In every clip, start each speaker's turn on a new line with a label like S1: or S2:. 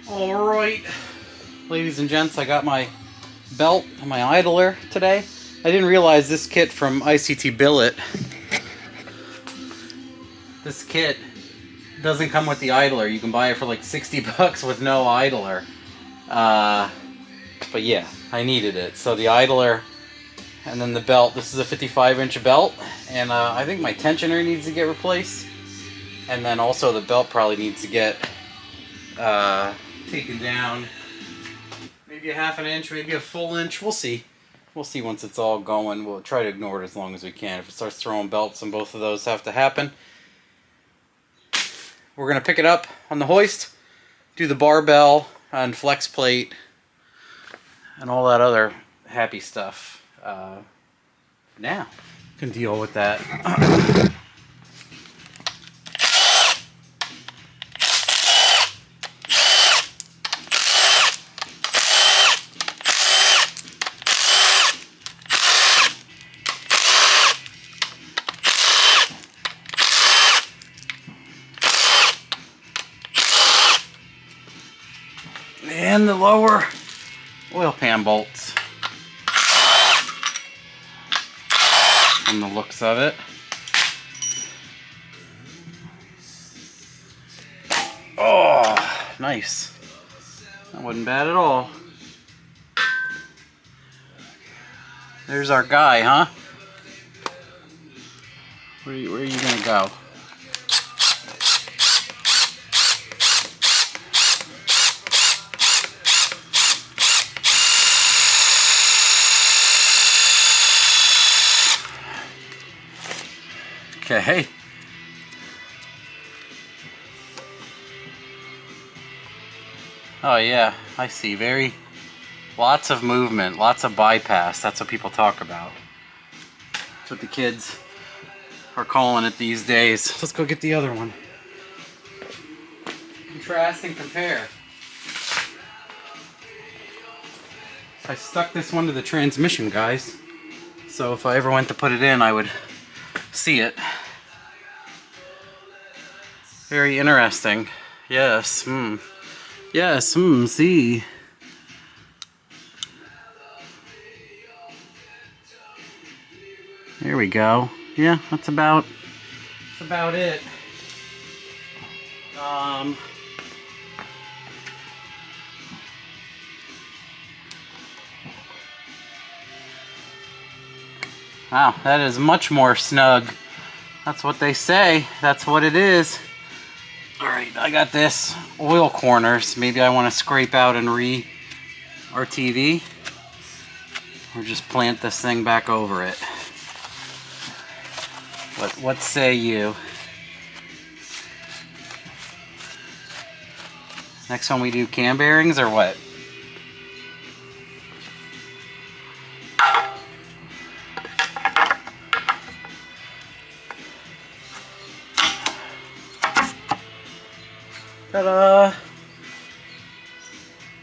S1: Alright, ladies and gents, I got my belt and my idler today. I didn't realize this kit from ICT Billet, this kit doesn't come with the idler. You can buy it for like 60 bucks with no idler. But yeah, I needed it. So the idler and then the belt. This is a 55-inch belt, and I think my tensioner needs to get replaced. And then also the belt probably needs to get taken down, maybe a half an inch, maybe a full inch. We'll see. We'll see once it's all going. We'll try to ignore it as long as we can. If it starts throwing belts, and both of those have to happen. We're gonna pick it up on the hoist, do the barbell and flex plate, and all that other happy stuff. Now, can deal with that. And the lower oil pan bolts, from the looks of it. Oh, nice. That wasn't bad at all. There's our guy, huh? Where are you gonna go? Okay. Oh yeah, I see. Lots of movement, lots of bypass. That's what people talk about. That's what the kids are calling it these days. Let's go get the other one. Contrast and compare. I stuck this one to the transmission, guys. So if I ever went to put it in, I would see it. Very interesting. Yes. Yes. See. There we go. Yeah, that's about it. Wow, that is much more snug. That's what they say. That's what it is. Alright, I got this. Oil corners. Maybe I want to scrape out and re-RTV. Or just plant this thing back over it. What say you? Next one we do cam bearings or what? Ta-da!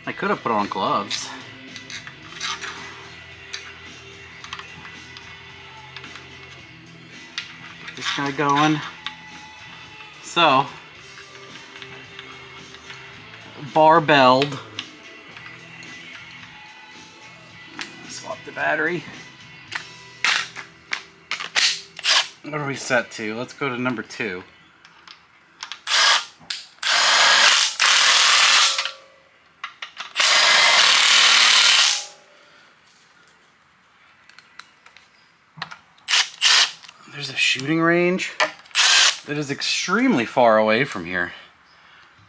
S1: I could have put on gloves. This guy going. So, barbelled. Swap the battery. What are we set to? Let's go to number 2. There's a shooting range that is extremely far away from here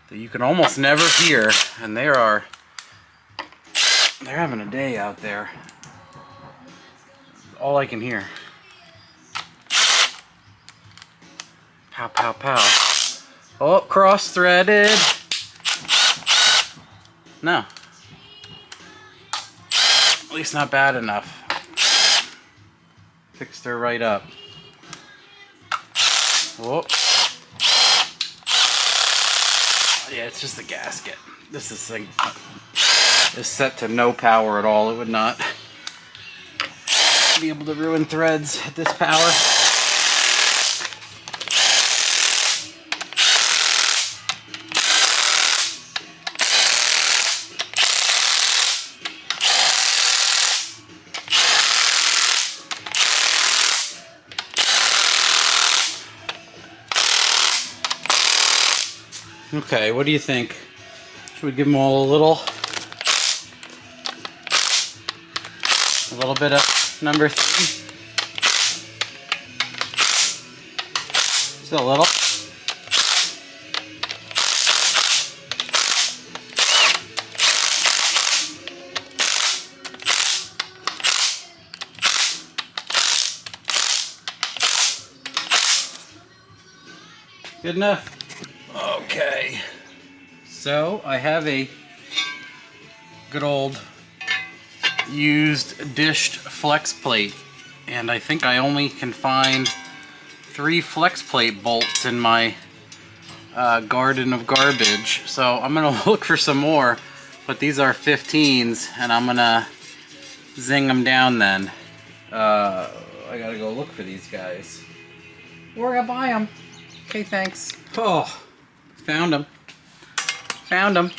S1: that you can almost never hear, and they're having a day out there. All I can hear. Pow, pow, pow. Oh, cross-threaded. No. At least not bad enough. Fixed her right up. Whoop. Yeah, it's just the gasket. This thing is set to no power at all. It would not be able to ruin threads at this power. Okay, what do you think? Should we give them all a little bit of number 3? Just a little. Good enough. Okay. So I have a good old used dished flex plate, and I think I only can find 3 flex plate bolts in my garden of garbage. So I'm gonna look for some more, but these are 15s, and I'm gonna zing them down then. I gotta go look for these guys. Where I buy them. Okay, thanks. Oh, found them. Found them.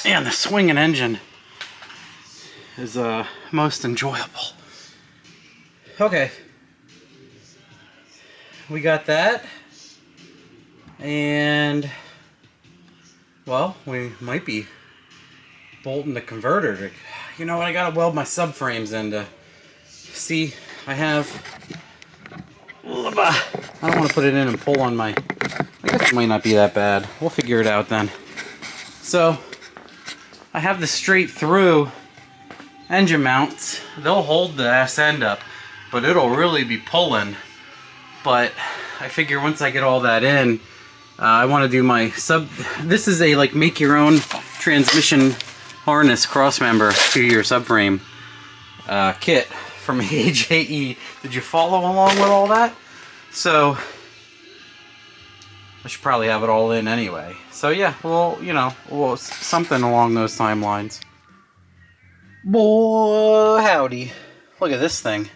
S1: Man, the swinging engine is most enjoyable. Okay, we got that, and well, we might be bolting the converter to, you know what, I gotta weld my subframes in to see. I have, I don't want to put it in and pull on my, I guess it might not be that bad. We'll figure it out then. So I have the straight through engine mounts. They'll hold the ass end up, but it'll really be pulling. But I figure once I get all that in, I want to do my sub. This is a like make your own transmission harness cross member to your subframe kit from AJE. Did you follow along with all that? So I should probably have it all in anyway. So yeah, well, you know, well, something along those timelines. Boy, howdy. Look at this thing.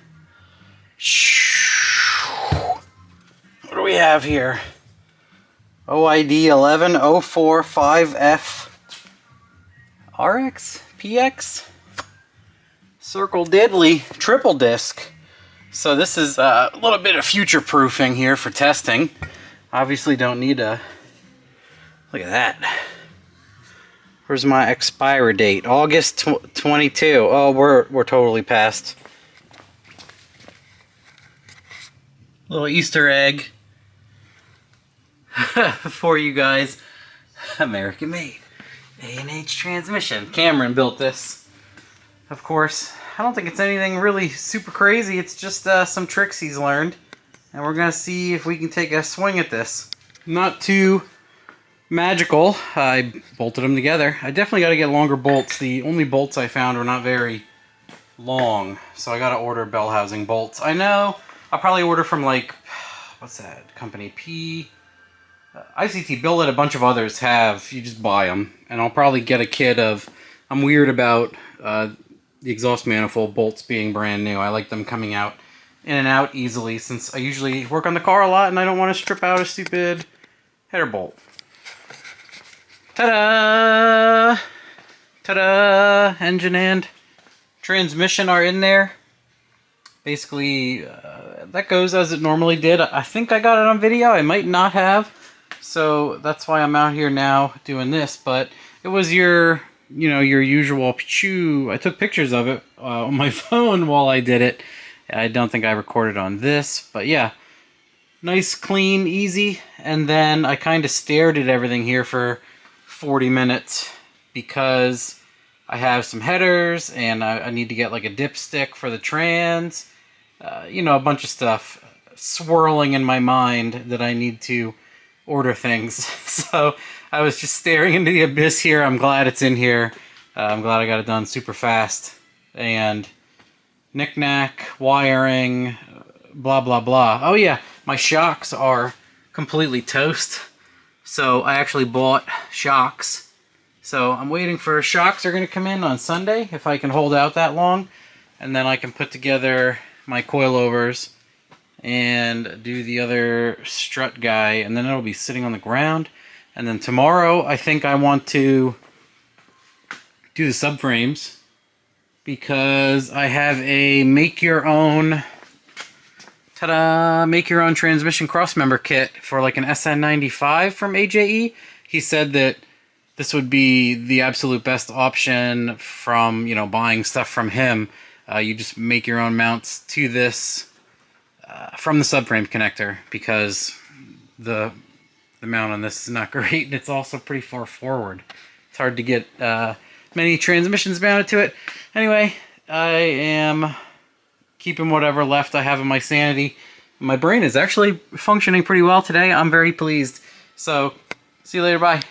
S1: What do we have here? OID 11045F RX? PX? Circle Diddly triple disc. So this is a little bit of future proofing here for testing. Obviously don't need a... Look at that. Where's my expire date? August 22. Oh, we're totally past. Little Easter egg for you guys. American made. A&H transmission. Cameron built this. Of course, I don't think it's anything really super crazy. It's just some tricks he's learned. And we're going to see if we can take a swing at this. Not too magical. I bolted them together. I definitely got to get longer bolts. The only bolts I found were not very long. So I got to order bell housing bolts. I know I'll probably order from like, what's that company? ICT Build It. A bunch of others have. You just buy them. And I'll probably get a kit of, I'm weird about the exhaust manifold bolts being brand new. I like them coming out in and out easily since I usually work on the car a lot and I don't want to strip out a stupid header bolt. Ta-da! Ta-da! Engine and transmission are in there. Basically, that goes as it normally did. I think I got it on video. I might not have. So that's why I'm out here now doing this. But it was your, you know, your usual chew. I took pictures of it on my phone while I did it. I don't think I recorded on this, but yeah. Nice, clean, easy. And then I kind of stared at everything here for 40 minutes because I have some headers and I need to get like a dipstick for the trans. You know, a bunch of stuff swirling in my mind that I need to order things. So I was just staring into the abyss here. I'm glad it's in here. I'm glad I got it done super fast. And knick-knack, wiring, blah, blah, blah. Oh yeah, my shocks are completely toast. So I actually bought shocks So I'm waiting for shocks are going to come in on Sunday, if I can hold out that long. And then I can put together my coilovers and do the other strut guy, and then it'll be sitting on the ground. And then tomorrow, I think I want to do the subframes because I have a make your own transmission crossmember kit for like an SN95 from AJE. He said that this would be the absolute best option from, you know, buying stuff from him. You just make your own mounts to this from the subframe connector, because the mount on this is not great, and it's also pretty far forward. It's hard to get many transmissions mounted to it. Anyway, I am keeping whatever left I have in my sanity. My brain is actually functioning pretty well today. I'm very pleased. So, see you later, bye.